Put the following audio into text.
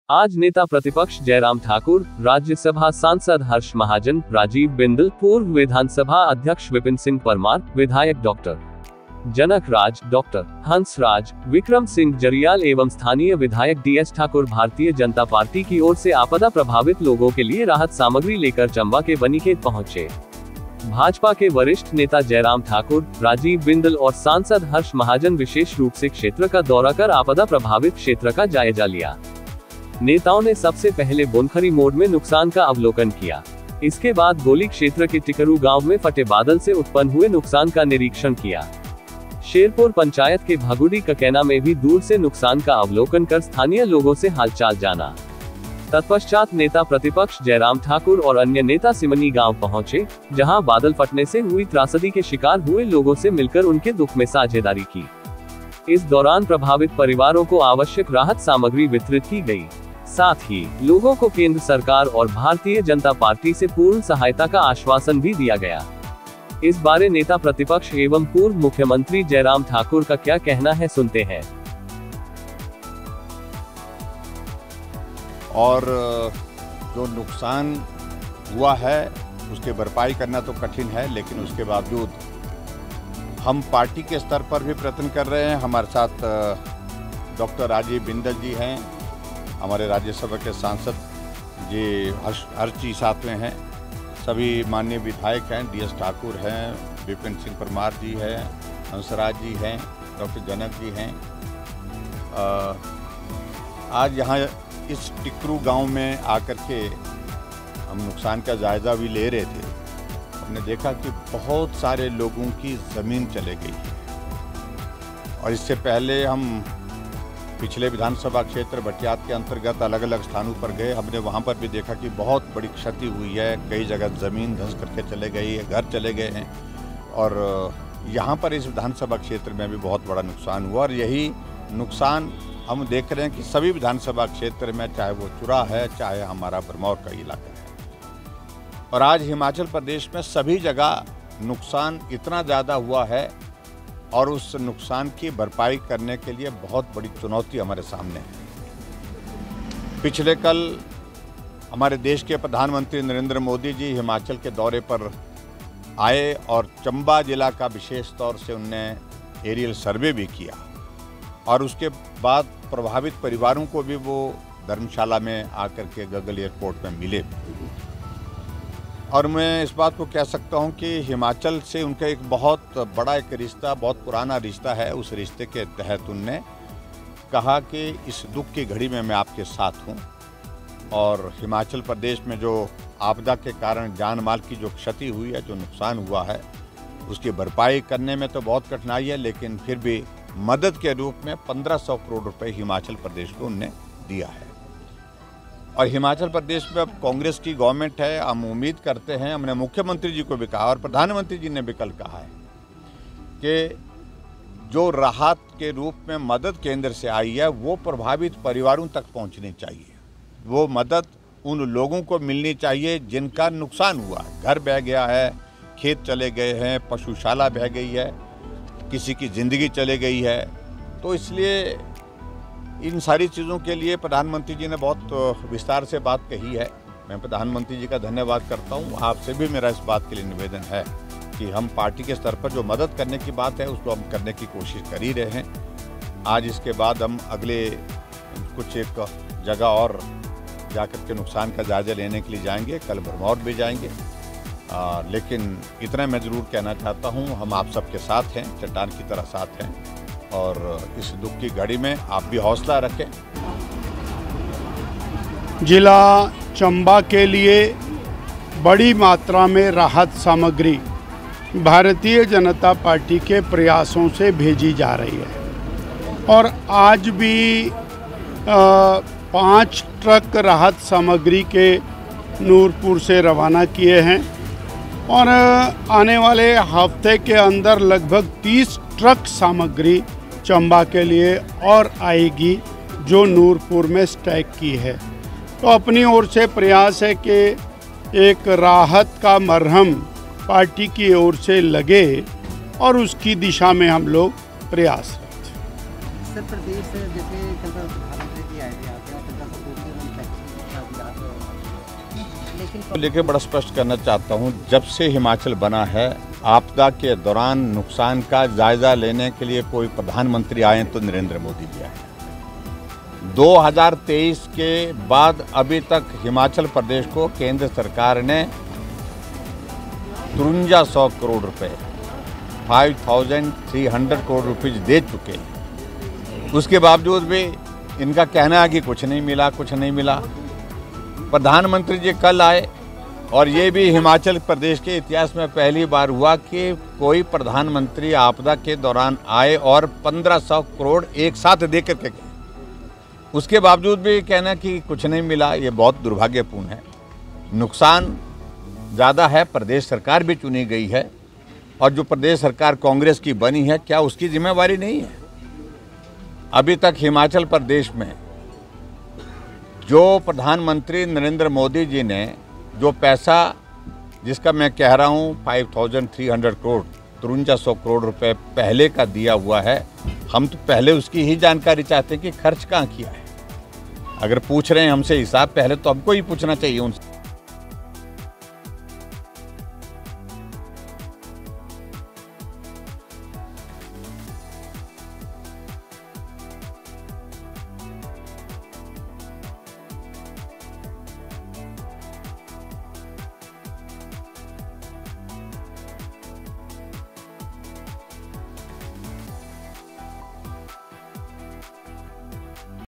आज नेता प्रतिपक्ष जयराम ठाकुर, राज्यसभा सांसद हर्ष महाजन, राजीव बिंदल, पूर्व विधानसभा अध्यक्ष विपिन सिंह परमार, विधायक डॉक्टर जनक राज, डॉक्टर हंस राज, विक्रम सिंह जरियाल एवं स्थानीय विधायक DS ठाकुर भारतीय जनता पार्टी की ओर से आपदा प्रभावित लोगों के लिए राहत सामग्री लेकर चंबा के बनीखेत पहुंचे। भाजपा के वरिष्ठ नेता जयराम ठाकुर, राजीव बिंदल और सांसद हर्ष महाजन विशेष रूप से क्षेत्र का दौरा कर आपदा प्रभावित क्षेत्र का जायजा लिया। नेताओं ने सबसे पहले बोनखरी मोड़ में नुकसान का अवलोकन किया। इसके बाद गोली क्षेत्र के टिकरू गांव में फटे बादल से उत्पन्न हुए नुकसान का निरीक्षण किया। शेरपुर पंचायत के भगुड़ी ककैना में भी दूर से नुकसान का अवलोकन कर स्थानीय लोगों से हालचाल जाना। तत्पश्चात नेता प्रतिपक्ष जयराम ठाकुर और अन्य नेता सिमनी गांव पहुंचे, जहां बादल फटने से हुई त्रासदी के शिकार हुए लोगों से मिलकर उनके दुख में साझेदारी की। इस दौरान प्रभावित परिवारों को आवश्यक राहत सामग्री वितरित की गई। साथ ही लोगों को केंद्र सरकार और भारतीय जनता पार्टी से पूर्ण सहायता का आश्वासन भी दिया गया। इस बारे नेता प्रतिपक्ष एवं पूर्व मुख्यमंत्री जयराम ठाकुर का क्या कहना है, सुनते हैं। और जो नुकसान हुआ है उसके भरपाई करना तो कठिन है, लेकिन उसके बावजूद हम पार्टी के स्तर पर भी प्रयत्न कर रहे हैं। हमारे साथ डॉक्टर राजीव बिंदल जी हैं, हमारे राज्यसभा के सांसद जी हर्ष जी साथ में हैं, सभी माननीय विधायक हैं, DS ठाकुर हैं, विपिन सिंह परमार जी हैं, हंसराज जी हैं, डॉक्टर जनक जी हैं। आज यहाँ इस टिकरू गांव में आकर के हम नुकसान का जायज़ा भी ले रहे थे। हमने देखा कि बहुत सारे लोगों की ज़मीन चले गई है। और इससे पहले हम पिछले विधानसभा क्षेत्र भटियात के अंतर्गत अलग अलग स्थानों पर गए। हमने वहाँ पर भी देखा कि बहुत बड़ी क्षति हुई है, कई जगह ज़मीन धंस करके चले गई है, घर चले गए हैं। और यहाँ पर इस विधानसभा क्षेत्र में भी बहुत बड़ा नुकसान हुआ। और यही नुकसान हम देख रहे हैं कि सभी विधानसभा क्षेत्र में, चाहे वो चुरा है, चाहे हमारा भरमौर का इलाका है। और आज हिमाचल प्रदेश में सभी जगह नुकसान इतना ज़्यादा हुआ है और उस नुकसान की भरपाई करने के लिए बहुत बड़ी चुनौती हमारे सामने है। पिछले कल हमारे देश के प्रधानमंत्री नरेंद्र मोदी जी हिमाचल के दौरे पर आए और चंबा जिला का विशेष तौर से उनने एरियल सर्वे भी किया। और उसके बाद प्रभावित परिवारों को भी वो धर्मशाला में आकर के गगल एयरपोर्ट में मिले। और मैं इस बात को कह सकता हूं कि हिमाचल से उनका एक बहुत बड़ा एक रिश्ता, बहुत पुराना रिश्ता है। उस रिश्ते के तहत उनने कहा कि इस दुख की घड़ी में मैं आपके साथ हूं। और हिमाचल प्रदेश में जो आपदा के कारण जान माल की जो क्षति हुई है, जो नुकसान हुआ है, उसकी भरपाई करने में तो बहुत कठिनाई है, लेकिन फिर भी मदद के रूप में 1500 करोड़ रुपए हिमाचल प्रदेश को उनने दिया है। और हिमाचल प्रदेश में अब कांग्रेस की गवर्नमेंट है। हम उम्मीद करते हैं, हमने मुख्यमंत्री जी को भी कहा और प्रधानमंत्री जी ने भी कल कहा है कि जो राहत के रूप में मदद केंद्र से आई है वो प्रभावित परिवारों तक पहुंचनी चाहिए। वो मदद उन लोगों को मिलनी चाहिए जिनका नुकसान हुआ है, घर बह गया है, खेत चले गए हैं, पशुशाला बह गई है, किसी की ज़िंदगी चले गई है। तो इसलिए इन सारी चीज़ों के लिए प्रधानमंत्री जी ने बहुत विस्तार से बात कही है। मैं प्रधानमंत्री जी का धन्यवाद करता हूँ। आपसे भी मेरा इस बात के लिए निवेदन है कि हम पार्टी के स्तर पर जो मदद करने की बात है उसको हम करने की कोशिश कर ही रहे हैं। आज इसके बाद हम अगले कुछ एक जगह और जाकर के नुकसान का जायजा लेने के लिए जाएंगे, कल भरमौर भी जाएंगे। लेकिन इतना मैं ज़रूर कहना चाहता हूँ, हम आप सबके साथ हैं, चट्टान की तरह साथ हैं। और इस दुख की घड़ी में आप भी हौसला रखें। जिला चंबा के लिए बड़ी मात्रा में राहत सामग्री भारतीय जनता पार्टी के प्रयासों से भेजी जा रही है। और आज भी 5 ट्रक राहत सामग्री के नूरपुर से रवाना किए हैं। और आने वाले हफ्ते के अंदर लगभग 30 ट्रक सामग्री चंबा के लिए और आएगी, जो नूरपुर में स्टैक की है। तो अपनी ओर से प्रयास है कि एक राहत का मरहम पार्टी की ओर से लगे और उसकी दिशा में हम लोग प्रयासरत। उत्तर प्रदेश से जैसे कल प्रधानमंत्री जी आए थे, लेके बड़ा स्पष्ट करना चाहता हूँ, जब से हिमाचल बना है आपदा के दौरान नुकसान का जायजा लेने के लिए कोई प्रधानमंत्री आए तो नरेंद्र मोदी जी आए। 2023 के बाद अभी तक हिमाचल प्रदेश को केंद्र सरकार ने 5300 करोड़ रुपए 5300 करोड़ रुपए दे चुके हैं। उसके बावजूद भी इनका कहना है कि कुछ नहीं मिला। प्रधानमंत्री जी कल आए और ये भी हिमाचल प्रदेश के इतिहास में पहली बार हुआ कि कोई प्रधानमंत्री आपदा के दौरान आए और 1500 करोड़ एक साथ दे करके गए। उसके बावजूद भी कहना कि कुछ नहीं मिला, ये बहुत दुर्भाग्यपूर्ण है। नुकसान ज़्यादा है, प्रदेश सरकार भी चुनी गई है और जो प्रदेश सरकार कांग्रेस की बनी है, क्या उसकी जिम्मेवारी नहीं है? अभी तक हिमाचल प्रदेश में जो प्रधानमंत्री नरेंद्र मोदी जी ने जो पैसा, जिसका मैं कह रहा हूँ 5300 करोड़ 5300 करोड़ रुपए पहले का दिया हुआ है, हम तो पहले उसकी ही जानकारी चाहते हैं कि खर्च कहाँ किया है। अगर पूछ रहे हैं हमसे हिसाब, पहले तो हमको ही पूछना चाहिए उनसे।